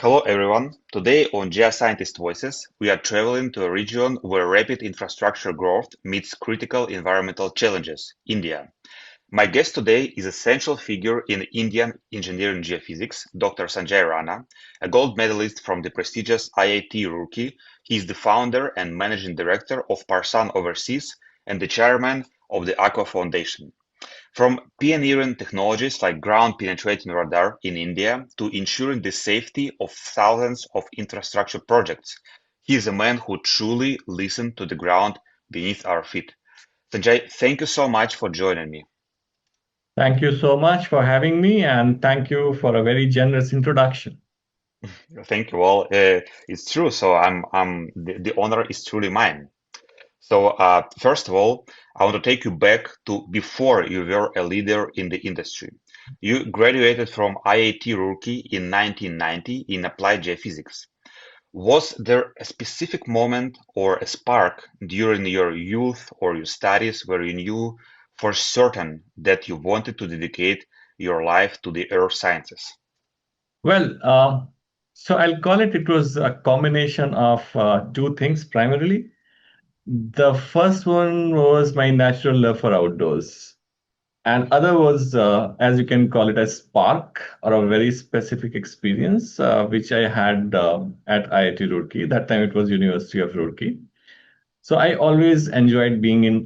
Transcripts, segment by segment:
Hello everyone. Today on Geoscientists Voices, we are traveling to a region where rapid infrastructure growth meets critical environmental challenges, India. My guest today is a central figure in Indian engineering geophysics, Dr. Sanjay Rana, a gold medalist from the prestigious IIT Roorkee. He is the founder and managing director of Parsan Overseas and the chairman of the Aqua Foundation. From pioneering technologies like ground-penetrating radar in India to ensuring the safety of thousands of infrastructure projects, he is a man who truly listens to the ground beneath our feet. Sanjay, thank you so much for joining me. Thank you so much for having me, and thank you for a very generous introduction. Thank you. Well, it's true. So the honor is truly mine. So first of all, I want to take you back to before you were a leader in the industry. You graduated from IIT Roorkee in 1990 in applied geophysics. Was there a specific moment or a spark during your youth or your studies where you knew for certain that you wanted to dedicate your life to the earth sciences? Well, so I'll call it was a combination of two things primarily. The first one was my natural love for outdoors, and other was, as you can call it, a spark or a very specific experience which I had at IIT Roorkee. That time it was University of Roorkee. So I always enjoyed being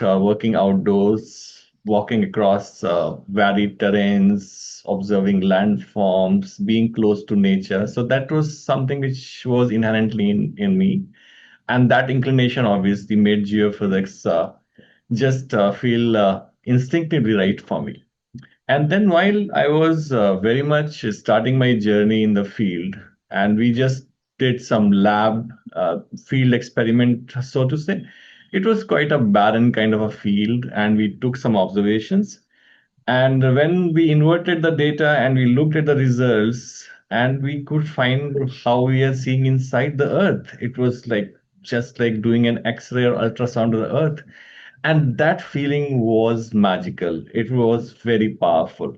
working outdoors, walking across varied terrains, observing landforms, being close to nature. So that was something which was inherently in me. And that inclination obviously made geophysics just feel instinctively right for me. And then while I was very much starting my journey in the field, and we just did some lab field experiment, so to say, it was quite a barren kind of a field, and we took some observations. And when we inverted the data and we looked at the results, and we could find how we are seeing inside the earth, it was like just like doing an X-ray or ultrasound of the earth. And that feeling was magical. It was very powerful.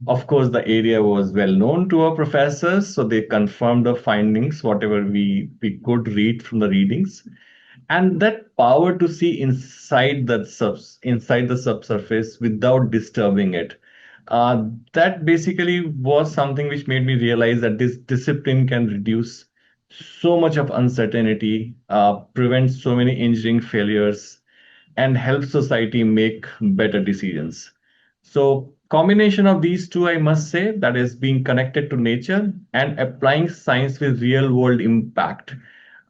Of course, the area was well known to our professors, so they confirmed the findings, whatever we could read from the readings. And that power to see inside the subsurface without disturbing it, that basically was something which made me realize that this discipline can reduce so much of uncertainty, prevent so many engineering failures, and help society make better decisions. So combination of these two, I must say, that is being connected to nature and applying science with real world impact.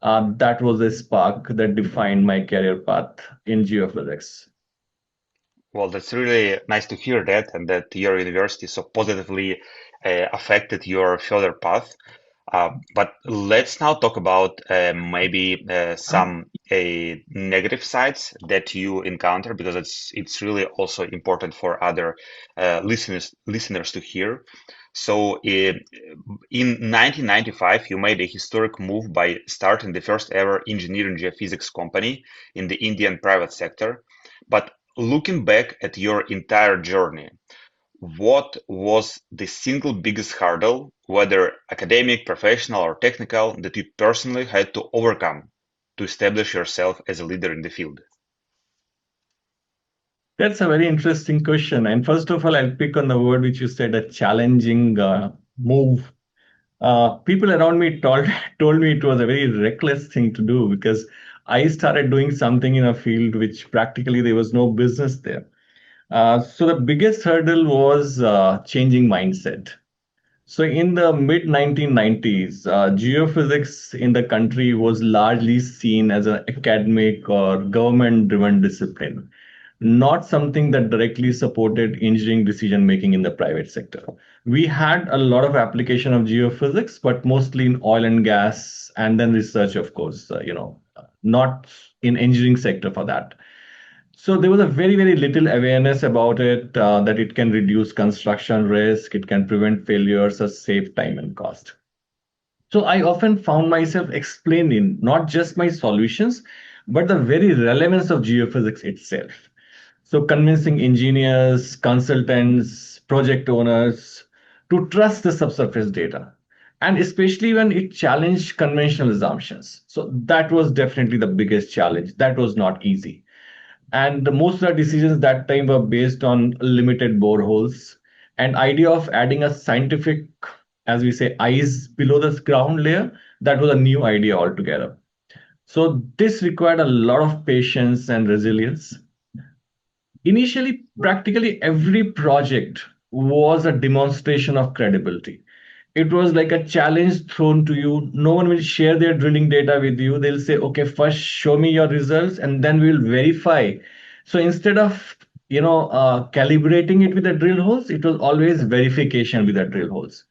That was a spark that defined my career path in geophysics. Well, that's really nice to hear that, and that your university so positively affected your further path. But let's now talk about maybe some negative sides that you encounter, because it's really also important for other listeners to hear. So, in 1995, you made a historic move by starting the first ever engineering geophysics company in the Indian private sector. But looking back at your entire journey, what was the single biggest hurdle, whether academic, professional, or technical, that you personally had to overcome to establish yourself as a leader in the field? That's a very interesting question. And first of all, I'll pick on the word which you said, a challenging move. People around me told me it was a very reckless thing to do because I started doing something in a field which practically there was no business there. So the biggest hurdle was changing mindset. So in the mid 1990s, geophysics in the country was largely seen as an academic or government-driven discipline, not something that directly supported engineering decision making in the private sector. We had a lot of application of geophysics, but mostly in oil and gas, and then research, of course, not in engineering sector for that. So there was a very, very little awareness about it, that it can reduce construction risk, it can prevent failures, or save time and cost. So I often found myself explaining not just my solutions, but the very relevance of geophysics itself. So convincing engineers, consultants, project owners to trust the subsurface data. and especially when it challenged conventional assumptions. So that was definitely the biggest challenge. That was not easy. And most of the decisions that time were based on limited boreholes and idea of adding a scientific, as we say, eyes below the ground layer. That was a new idea altogether. So this required a lot of patience and resilience. Initially, practically every project was a demonstration of credibility. It was like a challenge thrown to you. No one will share their drilling data with you. They'll say, okay, first show me your results and then we'll verify. So instead of calibrating it with the drill holes, it was always verification with the drill holes.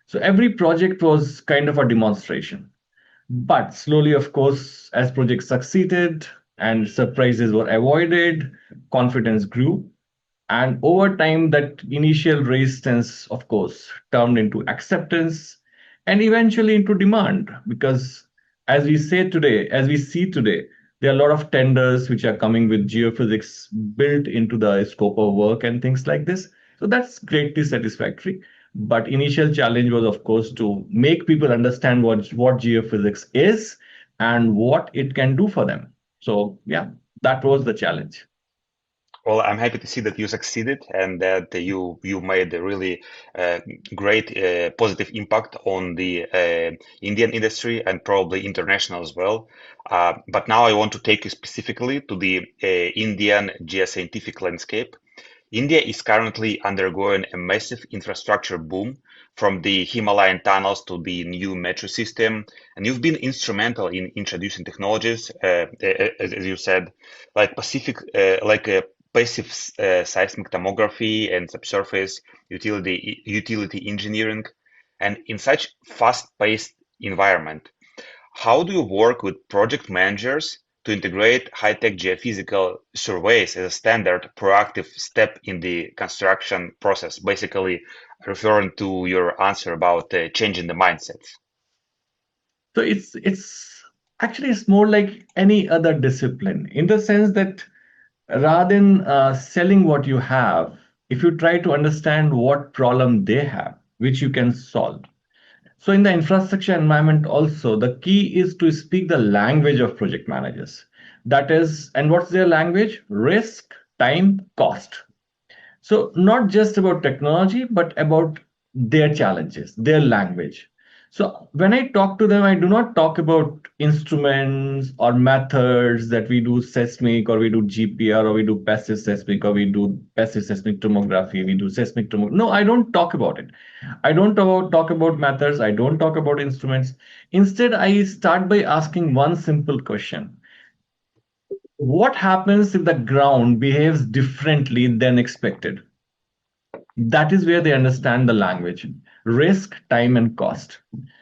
So every project was kind of a demonstration. But slowly, of course, as projects succeeded and surprises were avoided, confidence grew. And over time, that initial resistance, of course, turned into acceptance and eventually into demand. Because as we see today, there are a lot of tenders which are coming with geophysics built into the scope of work and things like this. So that's greatly satisfactory. But initial challenge was, of course, to make people understand what geophysics is and what it can do for them. So yeah, that was the challenge. Well, I'm happy to see that you succeeded and that you made a really uh, great positive impact on the Indian industry and probably international as well. But now I want to take you specifically to the Indian geoscientific landscape. India is currently undergoing a massive infrastructure boom, from the Himalayan tunnels to the new metro system, and you've been instrumental in introducing technologies, as you said, like passive seismic tomography and subsurface utility engineering, and in such fast-paced environment. How do you work with project managers to integrate high-tech geophysical surveys as a standard proactive step in the construction process? Basically, referring to your answer about changing the mindsets. So it's more like any other discipline in the sense that rather than selling what you have, if you try to understand what problem they have, which you can solve. So in the infrastructure environment also, the key is to speak the language of project managers. That is, and what's their language? Risk, time, cost. So not just about technology, but about their challenges, their language. So when I talk to them, I do not talk about instruments or methods that we do seismic or we do GPR or we do passive seismic or we do passive seismic tomography, we do seismic tomography. No, I don't talk about it. I don't talk about methods. I don't talk about instruments. Instead, I start by asking one simple question. What happens if the ground behaves differently than expected? That is where they understand the language, risk, time, and cost.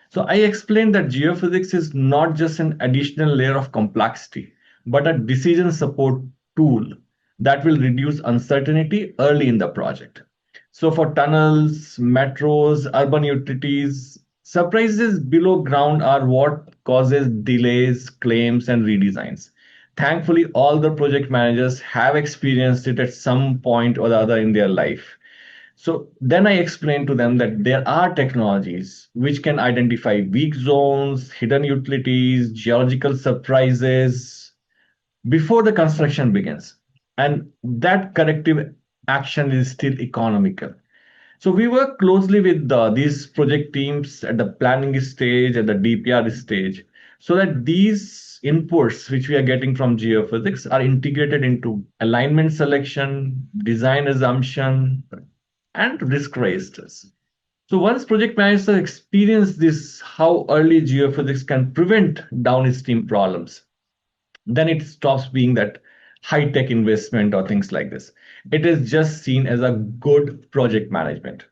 So I explained that geophysics is not just an additional layer of complexity, but a decision support tool that will reduce uncertainty early in the project. So for tunnels, metros, urban utilities, surprises below ground are what causes delays, claims, and redesigns. Thankfully, all the project managers have experienced it at some point or the other in their life. So then I explained to them that there are technologies which can identify weak zones, hidden utilities, geological surprises before the construction begins. And that corrective action is still economical. So we work closely with these project teams at the planning stage, at the DPR stage, so that these inputs which we are getting from geophysics are integrated into alignment selection, design assumption, and risk registers. So once project managers experience this, how early geophysics can prevent downstream problems, then it stops being that high-tech investment or things like this. It is just seen as a good project management.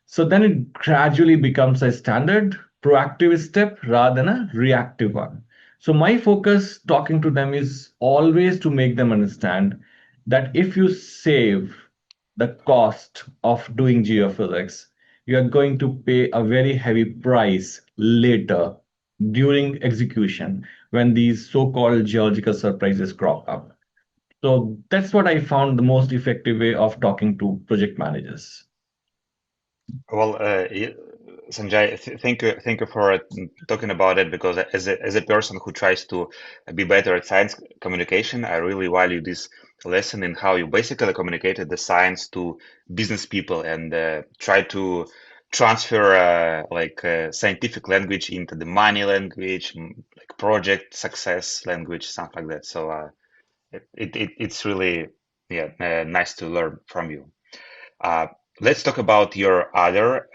So then it gradually becomes a standard proactive step rather than a reactive one. So my focus talking to them is always to make them understand that if you save the cost of doing geophysics, you are going to pay a very heavy price later during execution when these so-called geological surprises crop up. So that's what I found the most effective way of talking to project managers. Well, Sanjay, thank you for talking about it because as a person who tries to be better at science communication, I really value this lesson in how you basically communicated the science to business people and try to transfer scientific language into the money language, like project success language, something like that. So it's really nice to learn from you. Uh, let's talk about your other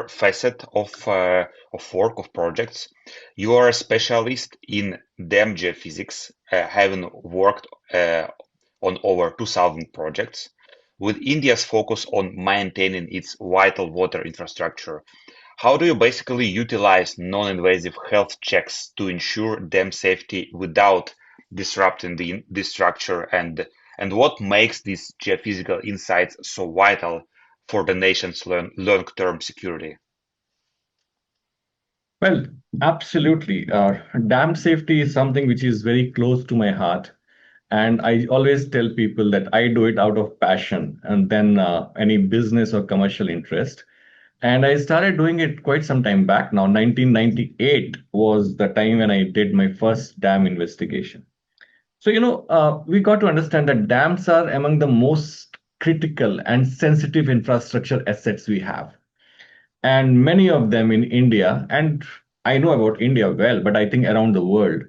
facet of work of projects. You are a specialist in dam geophysics, having worked on over 2,000 projects, with India's focus on maintaining its vital water infrastructure. How do you basically utilize non-invasive health checks to ensure dam safety without disrupting the structure, and what makes these geophysical insights so vital for the nation's long-term security? Well, absolutely. Dam safety is something which is very close to my heart. And I always tell people that I do it out of passion and then any business or commercial interest. And I started doing it quite some time back now. 1998 was the time when I did my first dam investigation. So, we got to understand that dams are among the most critical and sensitive infrastructure assets we have. And many of them in India, and I know about India well, but I think around the world,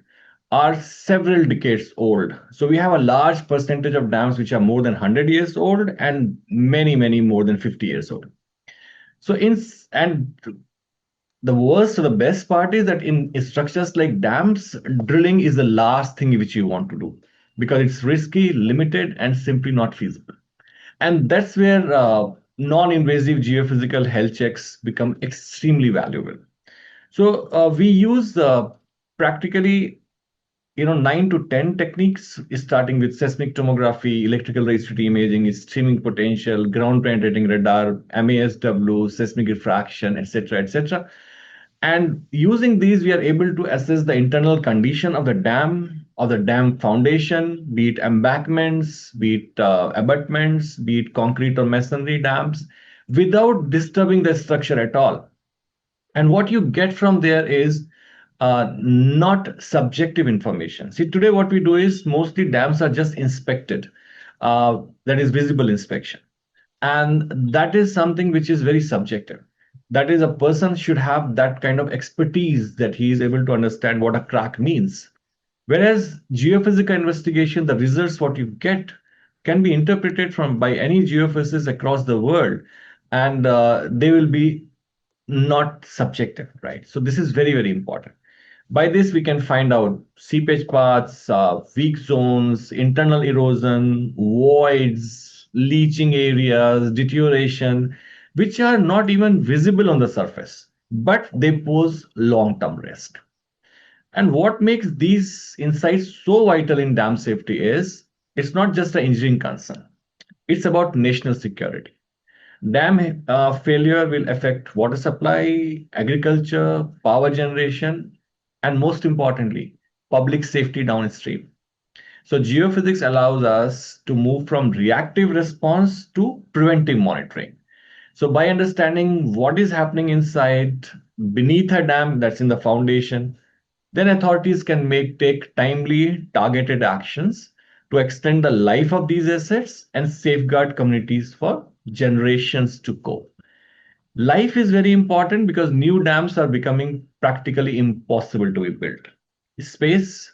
are several decades old. So we have a large percentage of dams which are more than 100 years old and many, many more than 50 years old. So and the worst or the best part is that in structures like dams, drilling is the last thing which you want to do because it's risky, limited, and simply not feasible. And that's where non-invasive geophysical health checks become extremely valuable. So we use practically 9 to 10 techniques, starting with seismic tomography, electrical registry imaging, streaming potential, ground penetrating radar, MASW, seismic refraction, etc., etc. And using these, we are able to assess the internal condition of the dam foundation, be it embankments, be it abutments, be it concrete or masonry dams, without disturbing the structure at all. And what you get from there is not subjective information. See, today what we do is mostly dams are just inspected. That is visible inspection. And that is something which is very subjective. That is, a person should have that kind of expertise that he is able to understand what a crack means. Whereas geophysical investigation, the results what you get can be interpreted from by any geophysicist across the world, and they will be not subjective, right? So this is very, very important. By this, we can find out seepage paths, weak zones, internal erosion, voids, leaching areas, deterioration, which are not even visible on the surface, but they pose long-term risk. And what makes these insights so vital in dam safety is it's not just an engineering concern. It's about national security. Dam failure will affect water supply, agriculture, power generation, and most importantly, public safety downstream. So, geophysics allows us to move from reactive response to preventive monitoring. So, by understanding what is happening inside, beneath a dam that's in the foundation, then authorities can take timely, targeted actions to extend the life of these assets and safeguard communities for generations to go. Life is very important because new dams are becoming practically impossible to be built. Space,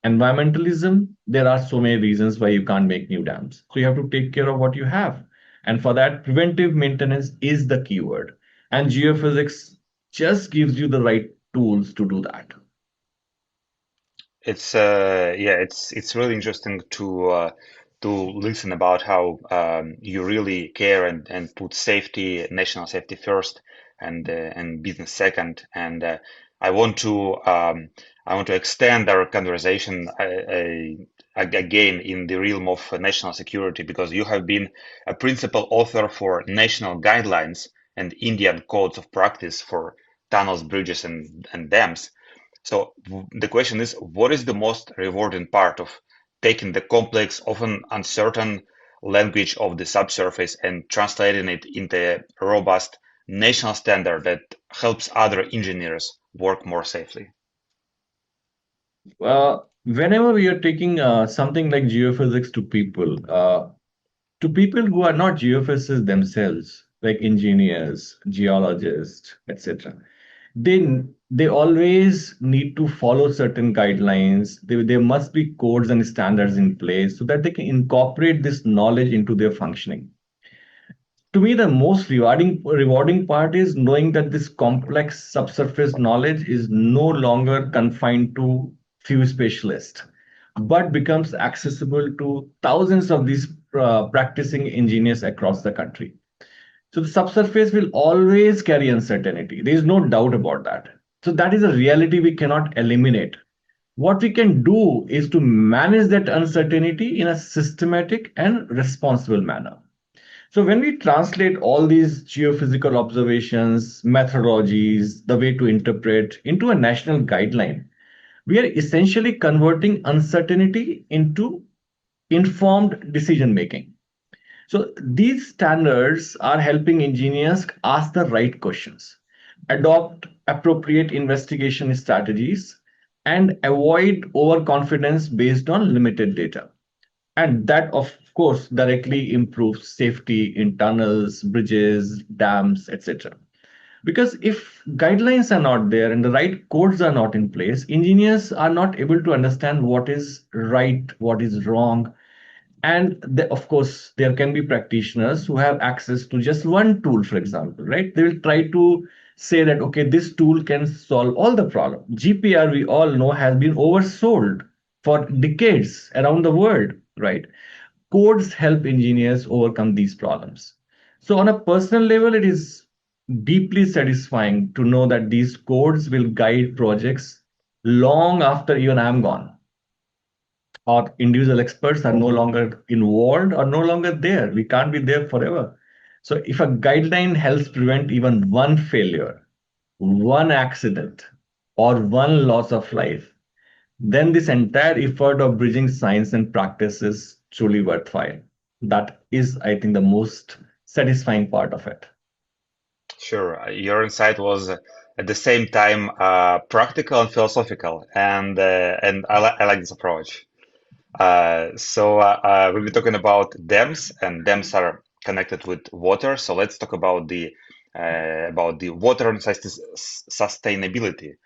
environmentalism, there are so many reasons why you can't make new dams. So you have to take care of what you have. And for that, preventive maintenance is the key word. And geophysics just gives you the right tools to do that. It's really interesting to listen about how you really care and put safety, national safety first, and business second. And I want to um, I want to extend our conversation again in the realm of national security because you have been a principal author for national guidelines and Indian codes of practice for tunnels, bridges, and dams. So the question is, what is the most rewarding part of taking the complex, often uncertain language of the subsurface and translating it into robust national standard that helps other engineers work more safely? Whenever we are taking something like geophysics to people who are not geophysicists themselves, like engineers, geologists, etc., they always need to follow certain guidelines. There must be codes and standards in place so that they can incorporate this knowledge into their functioning. To me, the most rewarding part is knowing that this complex subsurface knowledge is no longer confined to few specialists, but becomes accessible to thousands of these practicing engineers across the country. So the subsurface will always carry uncertainty. There is no doubt about that. So that is a reality we cannot eliminate. What we can do is to manage that uncertainty in a systematic and responsible manner. So when we translate all these geophysical observations, methodologies, the way to interpret into a national guideline, we are essentially converting uncertainty into informed decision making. So these standards are helping engineers ask the right questions, adopt appropriate investigation strategies, and avoid overconfidence based on limited data. And that, of course, directly improves safety in tunnels, bridges, dams, etc. Because if guidelines are not there and the right codes are not in place, engineers are not able to understand what is right, what is wrong. And of course, there can be practitioners who have access to just one tool, for example, right? They will try to say that, okay, this tool can solve all the problem. GPR, we all know, has been oversold for decades around the world, right? Codes help engineers overcome these problems. So, on a personal level, it is deeply satisfying to know that these codes will guide projects long after even I'm gone, or individual experts are no longer involved or no longer there. We can't be there forever. So, if a guideline helps prevent even one failure, one accident, or one loss of life, then this entire effort of bridging science and practice is truly worthwhile. That is, I think, the most satisfying part of it. Sure, your insight was at the same time practical and philosophical, and I like this approach. We'll be talking about dams, and dams are connected with water. So let's talk about the water and sustainability,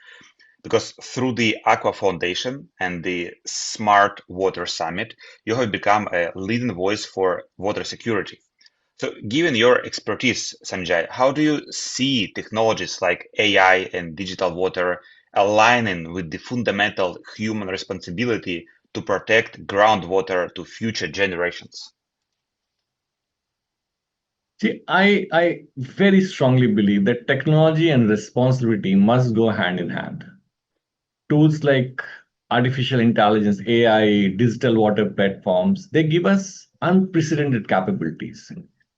because through the Aqua Foundation and the Smart Water Summit, you have become a leading voice for water security. So, given your expertise, Sanjay, how do you see technologies like AI and digital water aligning with the fundamental human responsibility to protect groundwater to future generations? See, I very strongly believe that technology and responsibility must go hand in hand. Tools like artificial intelligence, AI, digital water platforms, they give us unprecedented capabilities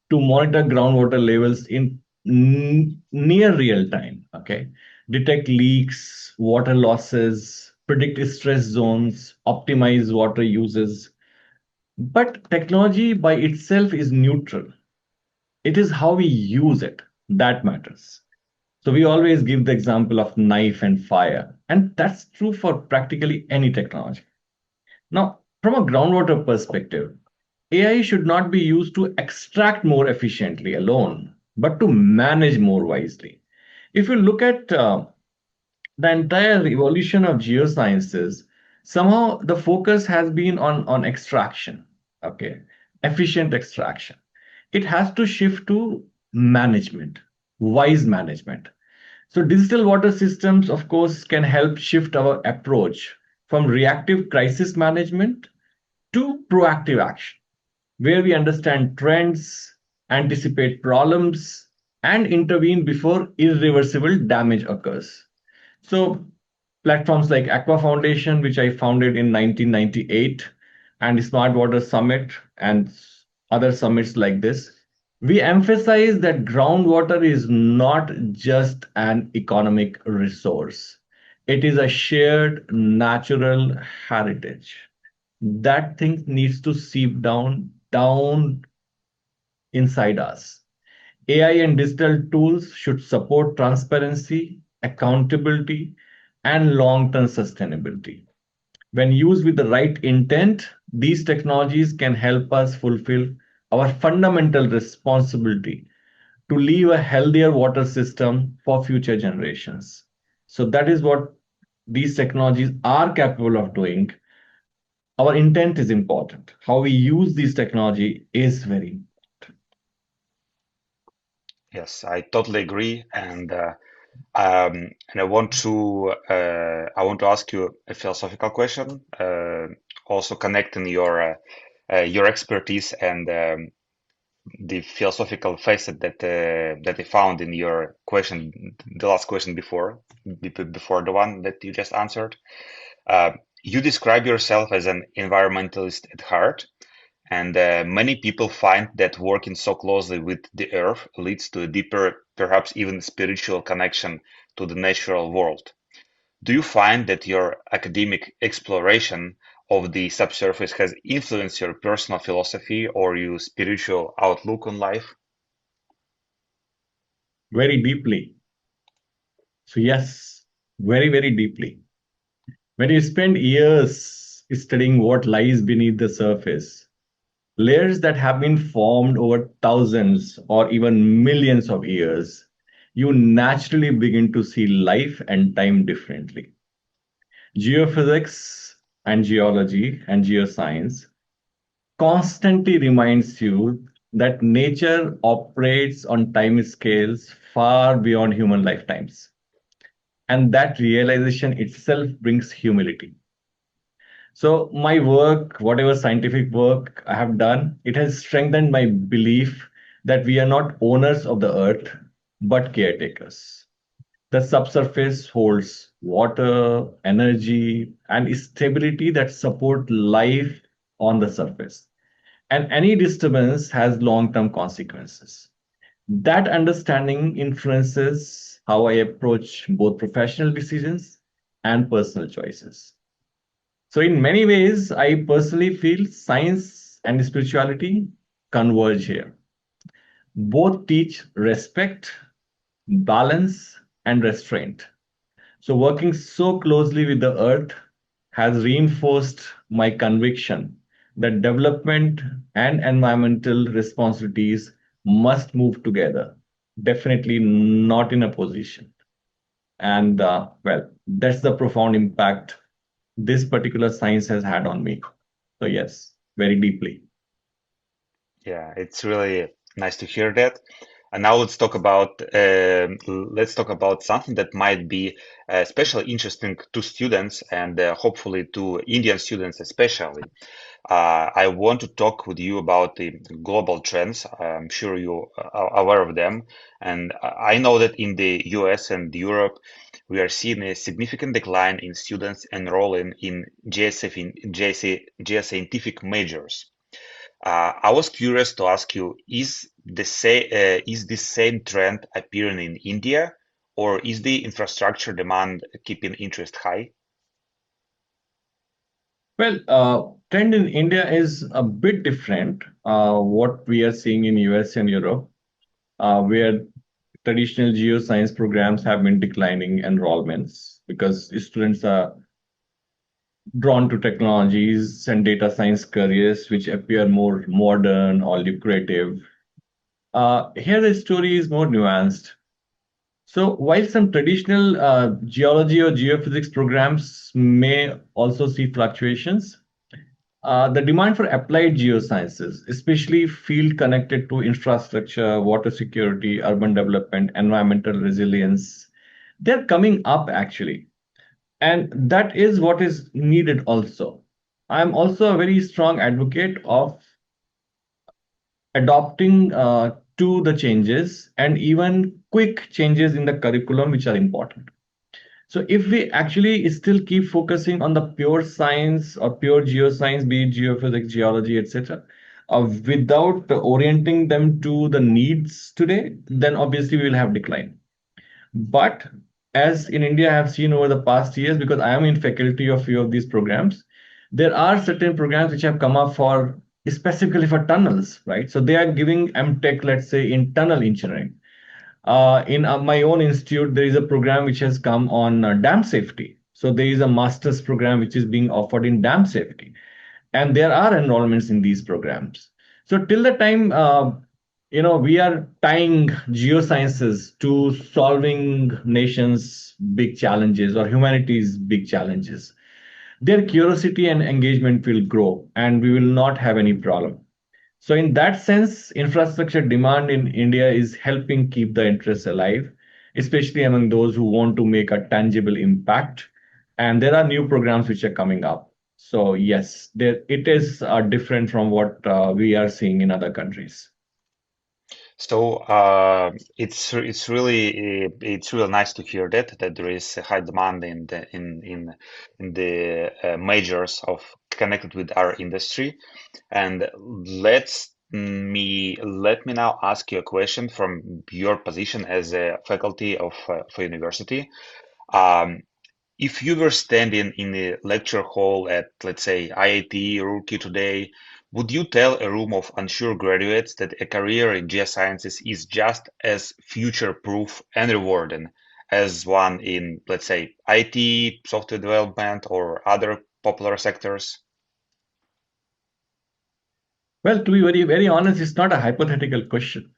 to monitor groundwater levels in near real time, okay? Detect leaks, water losses, predict stress zones, optimize water uses. But technology by itself is neutral. It is how we use it that matters. So we always give the example of knife and fire, and that's true for practically any technology. Now, from a groundwater perspective, AI should not be used to extract more efficiently alone, but to manage more wisely. If you look at the entire evolution of geosciences, somehow the focus has been on extraction, okay, efficient extraction. It has to shift to management, wise management. So digital water systems, of course, can help shift our approach from reactive crisis management to proactive action, where we understand trends, anticipate problems, and intervene before irreversible damage occurs. So platforms like Aqua Foundation, which I founded in 1998, and Smart Water Summit and other summits like this, we emphasize that groundwater is not just an economic resource. It is a shared natural heritage. That thing needs to seep down inside us. AI and digital tools should support transparency, accountability, and long term sustainability. When used with the right intent, these technologies can help us fulfill our fundamental responsibility to leave a healthier water system for future generations. So, that is what these technologies are capable of doing. Our intent is important. How we use this technology is very important. Yes, I totally agree, and I want to ask you a philosophical question, also connecting your expertise and the philosophical facet that I found in your question, the last question before the one that you just answered. Uh, you describe yourself as an environmentalist at heart, and many people find that working so closely with the earth leads to a deeper, perhaps even spiritual connection to the natural world. Do you find that your academic exploration of the subsurface has influenced your personal philosophy or your spiritual outlook on life? Very deeply. So, yes, very deeply. When you spend years studying what lies beneath the surface, layers that have been formed over thousands or even millions of years, you naturally begin to see life and time differently. Geophysics and geology and geoscience constantly reminds you that nature operates on time scales far beyond human lifetimes. And that realization itself brings humility. So, my work, whatever scientific work I have done, it has strengthened my belief that we are not owners of the earth, but caretakers. The subsurface holds water, energy, and stability that support life on the surface. And any disturbance has long term consequences. That understanding influences how I approach both professional decisions and personal choices. So, in many ways, I personally feel science and spirituality converge here. Both teach respect, balance, and restraint. So, working so closely with the earth has reinforced my conviction that development and environmental responsibilities must move together, definitely not in opposition. And well, that's the profound impact this particular science has had on me. So, yes, very deeply. Yeah, it's really nice to hear that. And now let's talk about something that might be especially interesting to students and hopefully to Indian students especially. I want to talk with you about the global trends. I'm sure you are aware of them. And I know that in the US and Europe, we are seeing a significant decline in students enrolling in geoscientific majors. I was curious to ask you, is this same trend appearing in India, or is the infrastructure demand keeping interest high? Well, trend in India is a bit different. What we are seeing in US and Europe, where traditional geoscience programs have been declining enrollments because students are drawn to technologies and data science careers which appear more modern or lucrative. Here, the story is more nuanced. So, while some traditional geology or geophysics programs may also see fluctuations, the demand for applied geosciences, especially field connected to infrastructure, water security, urban development, environmental resilience, they're coming up actually. And that is what is needed also. I'm also a very strong advocate of adopting to the changes and even quick changes in the curriculum, which are important. So if we actually still keep focusing on the pure science or pure geoscience, be it geophysics, geology, etc., without orienting them to the needs today, then obviously we will have decline. But as in India, I have seen over the past years, because I am in faculty of few of these programs, there are certain programs which have come up for specifically for tunnels, right? So they are giving MTech, let's say, in tunnel engineering. In my own institute, there is a program which has come on dam safety. So there is a master's program which is being offered in dam safety, and there are enrollments in these programs. So till the time we are tying geosciences to solving nations' big challenges or humanity's big challenges, their curiosity and engagement will grow, and we will not have any problem. So, in that sense, infrastructure demand in India is helping keep the interest alive, especially among those who want to make a tangible impact. And there are new programs which are coming up. So, yes, it is different from what we are seeing in other countries. So it's really nice to hear that there is a high demand in the majors of connected with our industry. And let me now ask you a question from your position as a faculty of a university. Um, if you were standing in a lecture hall at, let's say, IIT Roorkee today, would you tell a room of unsure graduates that a career in geosciences is just as future-proof and rewarding as one in, let's say, IT, software development, or other popular sectors? Well, to be very, very honest, it's not a hypothetical question.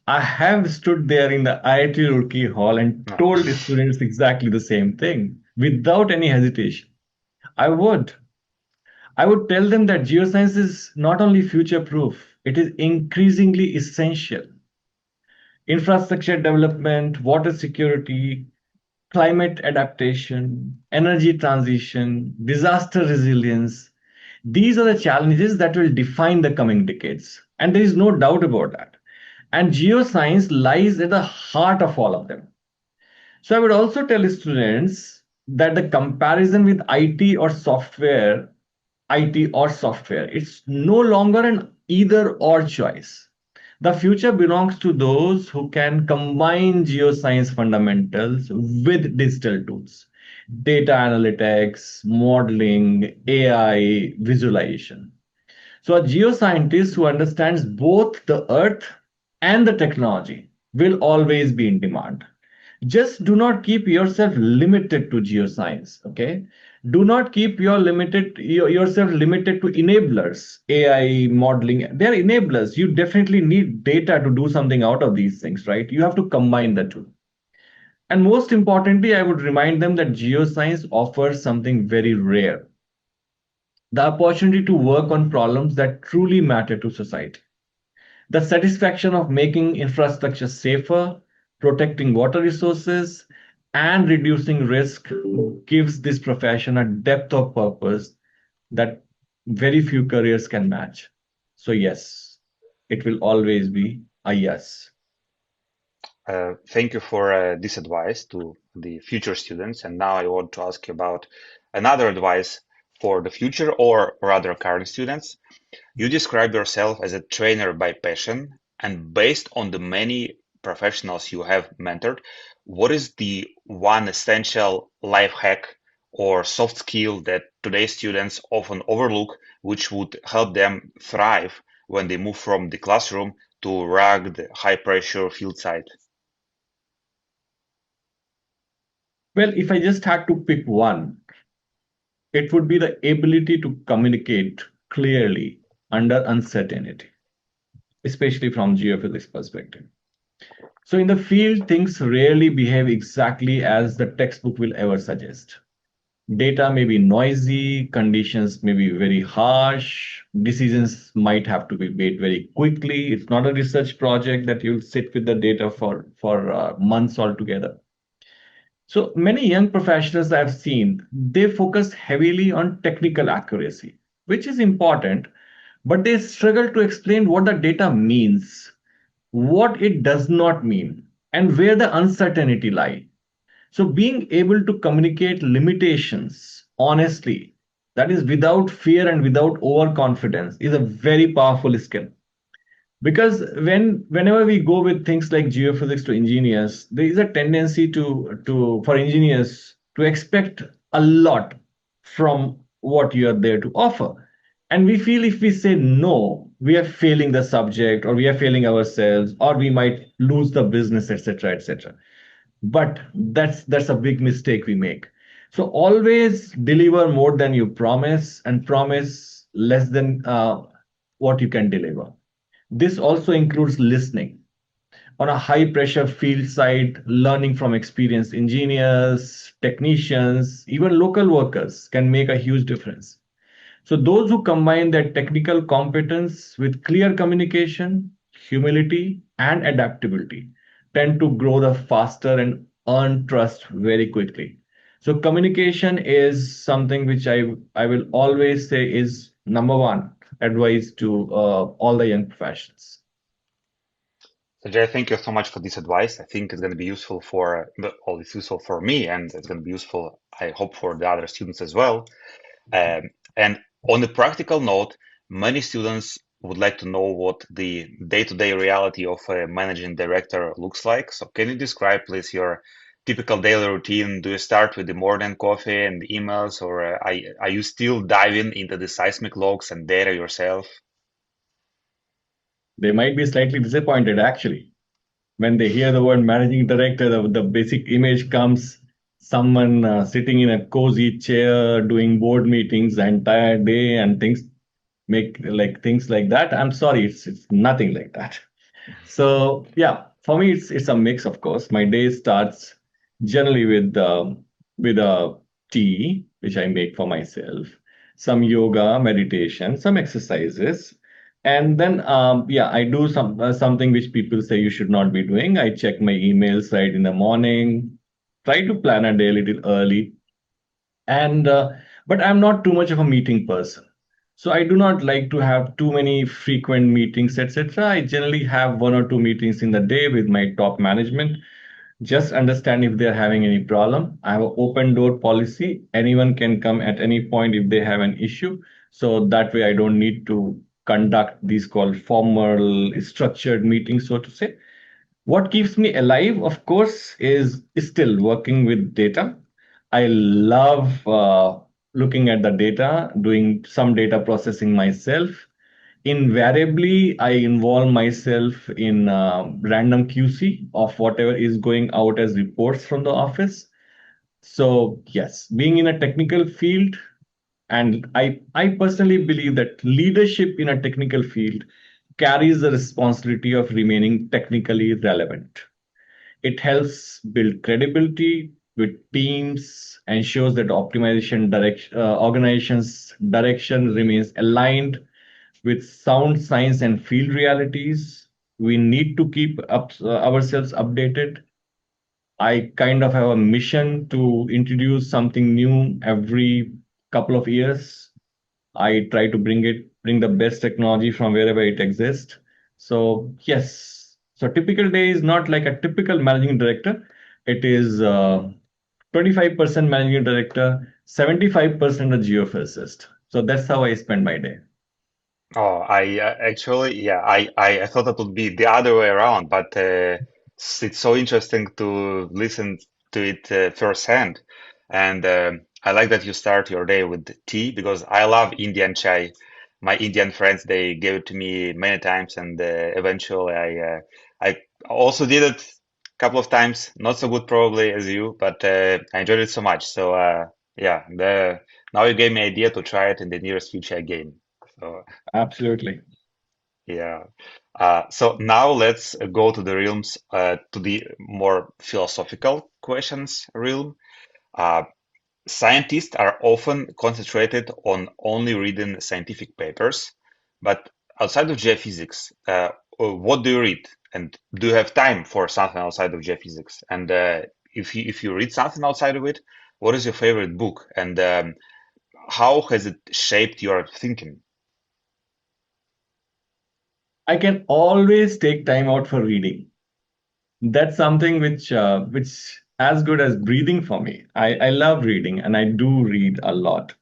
I have stood there in the IIT Roorkee hall and No. told the students exactly the same thing without any hesitation. I would. I would tell them that geoscience is not only future proof, it is increasingly essential. Infrastructure development, water security, climate adaptation, energy transition, disaster resilience. These are the challenges that will define the coming decades. And there is no doubt about that. And geoscience lies at the heart of all of them. So I would also tell students that the comparison with IT or software, it's no longer an either or choice. The future belongs to those who can combine geoscience fundamentals with digital tools, data analytics, modeling, AI, visualization. So a geoscientist who understands both the earth and the technology will always be in demand. Just do not keep yourself limited to geoscience, okay? Do not keep yourself limited to enablers, AI, modeling. They're enablers. You definitely need data to do something out of these things, right? You have to combine the two. And most importantly, I would remind them that geoscience offers something very rare: the opportunity to work on problems that truly matter to society. The satisfaction of making infrastructure safer, protecting water resources, and reducing risk gives this profession a depth of purpose that very few careers can match. So, yes, it will always be a yes. Thank you for this advice to the future students. And now I want to ask you about another advice for the future or rather current students. You describe yourself as a trainer by passion, and based on the many professionals you have mentored, what is the one essential life hack or soft skill that today's students often overlook, which would help them thrive when they move from the classroom to rugged, high-pressure field site? Well, if I just had to pick one, it would be the ability to communicate clearly under uncertainty, especially from geophysics perspective. So in the field, things rarely behave exactly as the textbook will ever suggest. Data may be noisy, conditions may be very harsh, decisions might have to be made very quickly. It's not a research project that you'll sit with the data for months altogether. So many young professionals I've seen, they focus heavily on technical accuracy, which is important, but they struggle to explain what the data means, what it does not mean, and where the uncertainty lies. So being able to communicate limitations honestly, that is without fear and without overconfidence, is a very powerful skill. Because whenever we go with things like geophysics to engineers, there is a tendency to for engineers to expect a lot from what you are there to offer. And we feel if we say no, we are failing the subject, or we are failing ourselves, or we might lose the business, etc., etc. But that's a big mistake we make. So always deliver more than you promise, and promise less than what you can deliver. This also includes listening. On a high pressure field site, learning from experienced engineers, technicians, even local workers can make a huge difference. So those who combine their technical competence with clear communication, humility, and adaptability tend to grow the faster and earn trust very quickly. So communication is something which I will always say is number one advice to all the young professionals. Sanjay, thank you so much for this advice. I think it's going to be useful for, well, it's useful for me, and it's going to be useful, I hope, for the other students as well. And on a practical note, many students would like to know what the day-to-day reality of a managing director looks like. So can you describe, please, your typical daily routine? Do you start with the morning coffee and emails, or are you still diving into the seismic logs and data yourself? They might be slightly disappointed actually when they hear the word managing director. The basic image comes someone sitting in a cozy chair doing board meetings the entire day and things like that. I'm sorry, it's nothing like that. So yeah, for me it's a mix. Of course, my day starts generally with a tea which I make for myself, some yoga, meditation, some exercises, and then yeah, I do something which people say you should not be doing. I check my emails right in the morning, try to plan a day a little early, and but I'm not too much of a meeting person, so I do not like to have too many frequent meetings, etc. I generally have one or two meetings in the day with my top management, just understand if they're having any problem. I have an open door policy. Anyone can come at any point if they have an issue. So that way I don't need to conduct these called formal structured meetings, so to say. What keeps me alive, of course, is still working with data. I love looking at the data, doing some data processing myself. Invariably, I involve myself in random QC of whatever is going out as reports from the office. So, yes, being in a technical field, and I personally believe that leadership in a technical field carries the responsibility of remaining technically relevant. It helps build credibility with teams, ensures that organization's direction remains aligned with sound science and field realities. We need to keep ourselves updated. I kind of have a mission to introduce something new every couple of years. I try to bring the best technology from wherever it exists. So yes, so typical day is not like a typical managing director. It is 25% managing director, 75% a geophysicist. So that's how I spend my day. Oh, I actually, yeah, I thought it would be the other way around, but it's so interesting to listen to it firsthand. And I like that you start your day with tea because I love Indian chai. My Indian friends, they gave it to me many times, and eventually I also did it a couple of times. Not so good probably as you, but I enjoyed it so much. So yeah, now you gave me idea to try it in the nearest future again. So. Absolutely. Yeah. So now let's go to the realms, to the more philosophical questions realm. Uh, Scientists are often concentrated on only reading scientific papers, but outside of geophysics, what do you read? And do you have time for something outside of geophysics? And if you read something outside of it, what is your favorite book? And how has it shaped your thinking? I can always take time out for reading. That's something which as good as breathing for me. I love reading and I do read a lot.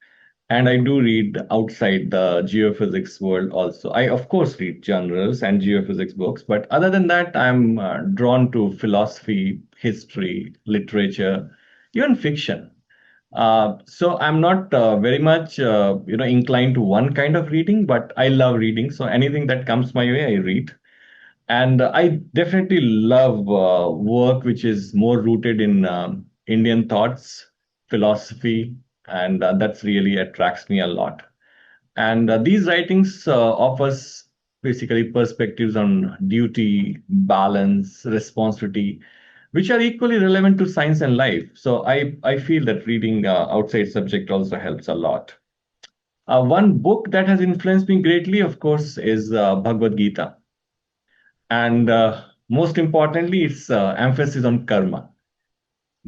And I do read outside the geophysics world also. I, of course, read journals and geophysics books, but other than that, I'm drawn to philosophy, history, literature, even fiction. So I'm not very much, inclined to one kind of reading, but I love reading. So anything that comes my way, I read. And I definitely love work which is more rooted in Indian thoughts, philosophy, and that's really attracts me a lot. And these writings offers basically perspectives on duty, balance, responsibility, which are equally relevant to science and life. So I feel that reading outside subject also helps a lot. One book that has influenced me greatly, of course, is Bhagavad Gita. And most importantly, its emphasis on karma,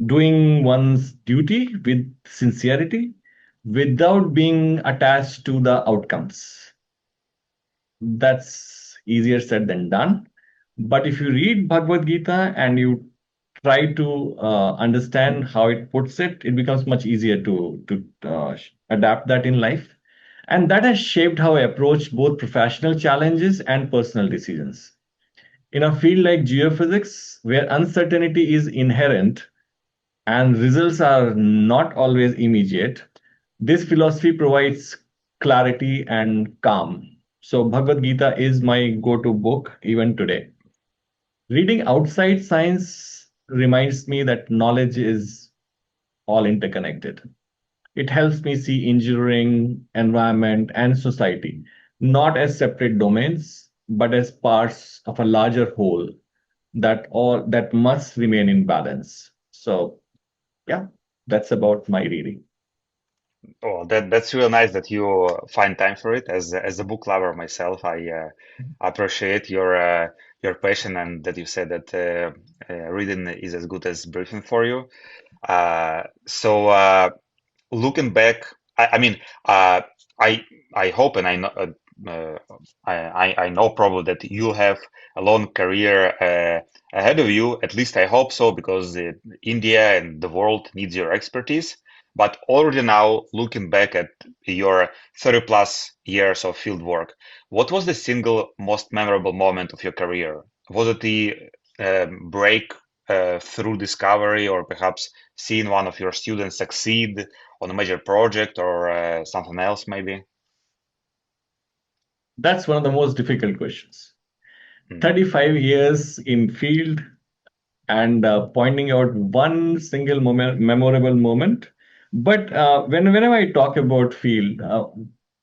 doing one's duty with sincerity without being attached to the outcomes. That's easier said than done. But if you read Bhagavad Gita and you try to understand how it puts it, it becomes much easier to adapt that in life. And that has shaped how I approach both professional challenges and personal decisions. In a field like geophysics, where uncertainty is inherent and results are not always immediate, this philosophy provides clarity and calm. So, Bhagavad Gita is my go to book even today. Reading outside science reminds me that knowledge is all interconnected. It helps me see engineering, environment, and society not as separate domains, but as parts of a larger whole that must remain in balance. So yeah, that's about my reading. Oh, that's really nice that you find time for it. As a book lover myself, I appreciate your passion and that you said that reading is as good as breathing for you. So looking back, I mean, I I hope and I know I know probably that you have a long career ahead of you. At least I hope so, because India and the world needs your expertise. But already now, looking back at your 30 plus years of field work, what was the single most memorable moment of your career? Was it the break through discovery, or perhaps seeing one of your students succeed on a major project, or something else maybe? That's one of the most difficult questions. Mm. 35 years in field and pointing out one single memorable moment. But whenever I talk about field,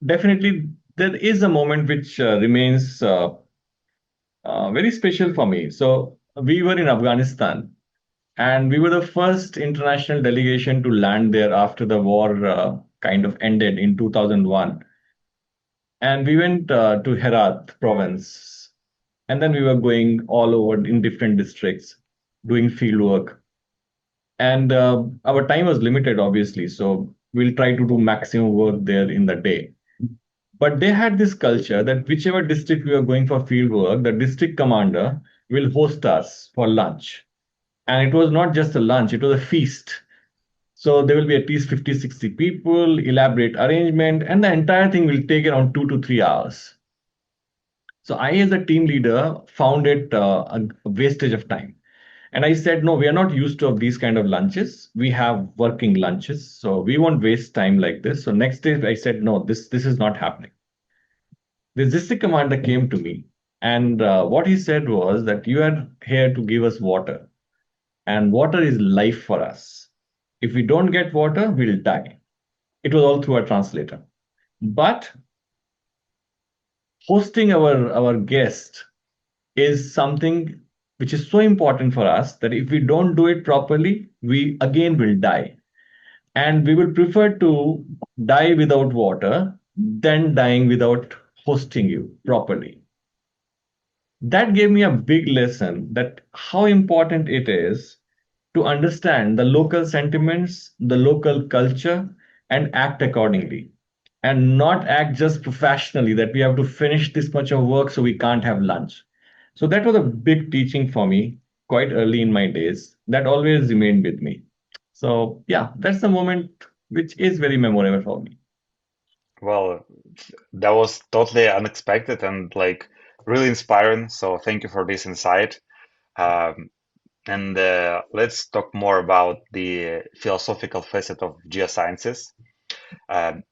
definitely there is a moment which remains very special for me. So we were in Afghanistan, and we were the first international delegation to land there after the war kind of ended in 2001. And we went to Herat province, and then we were going all over in different districts doing field work. And our time was limited, obviously, so we'll try to do maximum work there in the day. But they had this culture that whichever district we were going for field work, the district commander will host us for lunch. And it was not just a lunch, it was a feast. So there will be at least 50, 60 people, elaborate arrangement, and the entire thing will take around 2 to 3 hours. So I, as a team leader, found it a wastage of time. And I said, no, we are not used to these kind of lunches. We have working lunches, so we won't waste time like this. So next day, I said, no, this is not happening. The district commander came to me, and what he said was that you are here to give us water, and water is life for us. If we don't get water, we'll die. It was all through a translator. But hosting our guest is something which is so important for us that if we don't do it properly, we again will die. And we will prefer to die without water than dying without hosting you properly. That gave me a big lesson that how important it is to understand the local sentiments, the local culture, and act accordingly. And not act just professionally that we have to finish this much of work so we can't have lunch. So that was a big teaching for me quite early in my days that always remained with me. So, yeah, that's the moment which is very memorable for me. Well, that was totally unexpected and like really inspiring. So thank you for this insight. Um, And let's talk more about the philosophical facet of geosciences.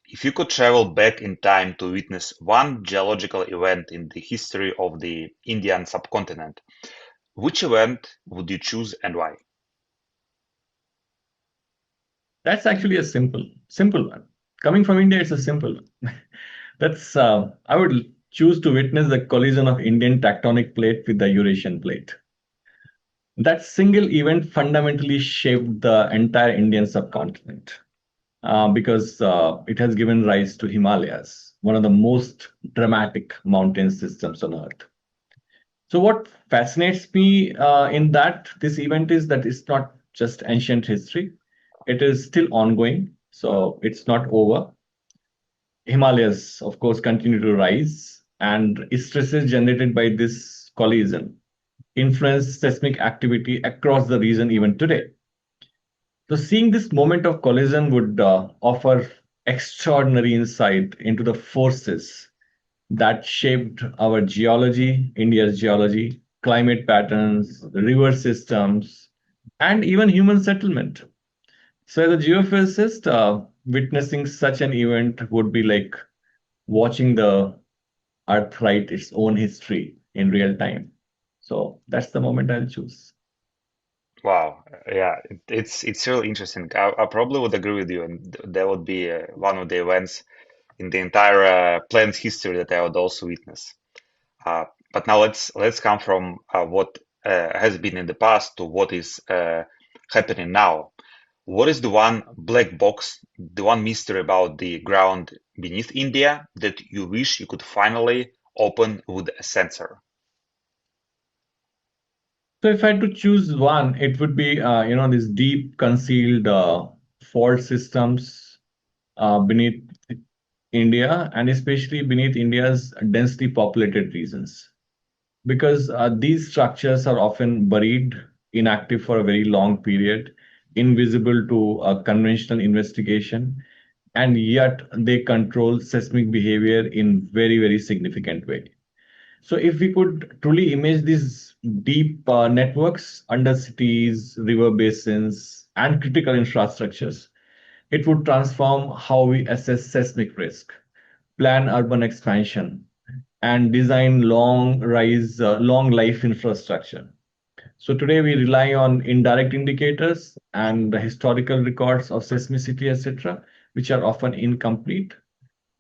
If you could travel back in time to witness one geological event in the history of the Indian subcontinent, which event would you choose and why? That's actually a simple one. Coming from India, it's a simple one. That's I would choose to witness the collision of Indian tectonic plate with the Eurasian plate. That single event fundamentally shaped the entire Indian subcontinent because it has given rise to Himalayas, one of the most dramatic mountain systems on Earth. So, what fascinates me in that this event is that it's not just ancient history; it is still ongoing. So, it's not over. Himalayas, of course, continue to rise, and stresses generated by this collision influence seismic activity across the region even today. So, seeing this moment of collision would offer extraordinary insight into the forces that shaped our geology, India's geology, climate patterns, river systems, and even human settlement. So, as a geophysicist, witnessing such an event would be like watching the Earth write its own history in real time. So, that's the moment I'll choose. Wow, yeah, it's really interesting. I probably would agree with you, and that would be one of the events in the entire planet's history that I would also witness. Uh, but now let's come from what has been in the past to what is happening now. What is the one black box, the one mystery about the ground beneath India that you wish you could finally open with a sensor? So if I had to choose one, it would be these deep concealed fault systems beneath India, and especially beneath India's densely populated regions, because these structures are often buried, inactive for a very long period, invisible to conventional investigation, and yet they control seismic behavior in very significant way. So if we could truly image these deep networks under cities, river basins, and critical infrastructures, it would transform how we assess seismic risk, plan urban expansion, and design long life infrastructure. So today we rely on indirect indicators and the historical records of seismicity, etc., which are often incomplete.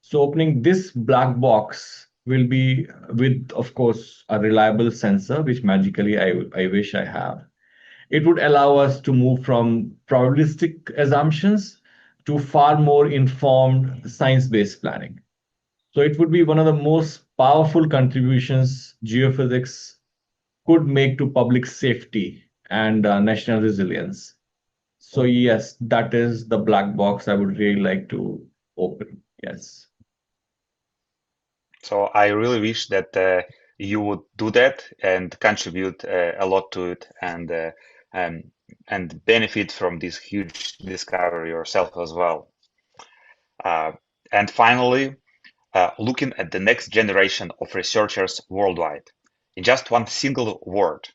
So opening this black box will be with, of course, a reliable sensor, which magically I wish I have. It would allow us to move from probabilistic assumptions to far more informed science-based planning. So it would be one of the most powerful contributions geophysics could make to public safety and national resilience. So yes, that is the black box I would really like to open. Yes. So I really wish that you would do that and contribute a lot to it um, and benefit from this huge discovery yourself as well. Uh, and finally, looking at the next generation of researchers worldwide, in just one single word,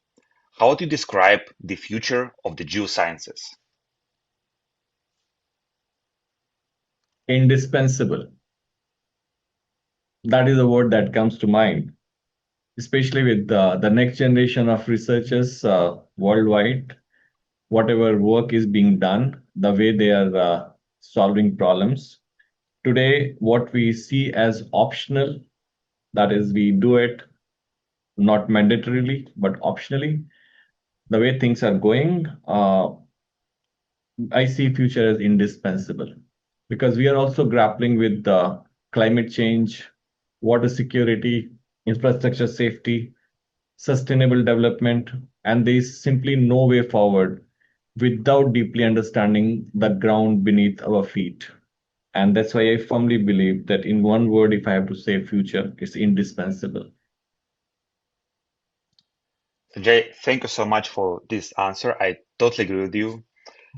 how do you describe the future of the geosciences? Indispensable. That is a word that comes to mind, especially with the next generation of researchers worldwide. Whatever work is being done, the way they are solving problems. Today, what we see as optional, that is, we do it not mandatorily, but optionally. The way things are going, I see future as indispensable because we are also grappling with the climate change, water security, infrastructure safety, sustainable development, and there is simply no way forward without deeply understanding the ground beneath our feet. And that's why I firmly believe that in one word, if I have to say future, it's indispensable. Jay, thank you so much for this answer. I totally agree with you.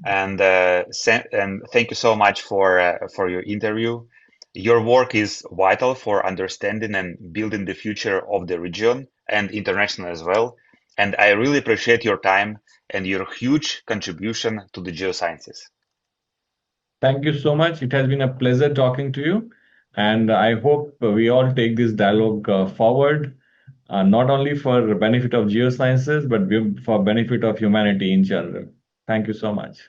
And and thank you so much for your interview. Your work is vital for understanding and building the future of the region and international as well. and I really appreciate your time and your huge contribution to the geosciences. Thank you so much. It has been a pleasure talking to you. And I hope we all take this dialogue forward, not only for benefit of geosciences, but for benefit of humanity in general. Thank you so much.